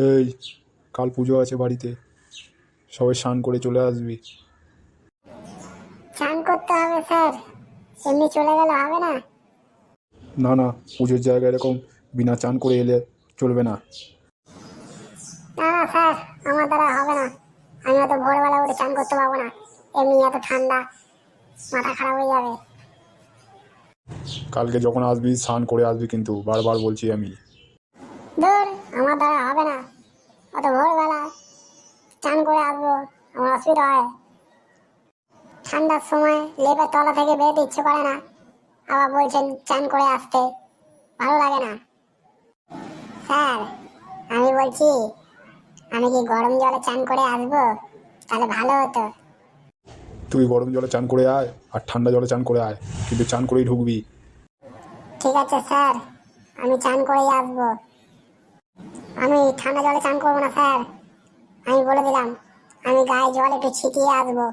এই, কাল পুজো আছে বাড়িতে, সবাই স্নান করে চলে আসবি। স্নান করতে হবে স্যার, এমনি চলে গেলে হবে না? না না, পুজোর জায়গায় এরকম বিনা চান করে এলে চলবে না। না না স্যার, আমার দ্বারা হবে না। আমি অত ভোরবেলা উঠে স্নান করতে পারবো না, এমনি এত ঠান্ডা, মাথা খারাপ হয়ে যাবে। কালকে যখন আসবি স্নান করে আসবি, কিন্তু বারবার বলছি আমি। ধুর, আমার দ্বারা হবে না, অত ভোরবেলা স্নান করে আসবো, আমার অসুবিধা হয়। ঠান্ডার সময় লেপের তলা থেকে বেরোতে ইচ্ছে করে না, আবার বলছেন স্নান করে আসতে, ভালো লাগে না। স্যার, আমি বলছি আমি কি গরম জলে স্নান করে আসবো, তাহলে ভালো হতো। তুই গরম জলে চান করে আয় আর ঠান্ডা জলে চান করে আয়, কিন্তু চান করেই ঢুকবি। ঠিক আছে স্যার, আমি স্নান করেই আসবো। আমি ঠান্ডা জলে স্নান করবো না স্যার, আমি বলে দিলাম। আমি গায়ে জল একটু ছিটিয়ে আসবো।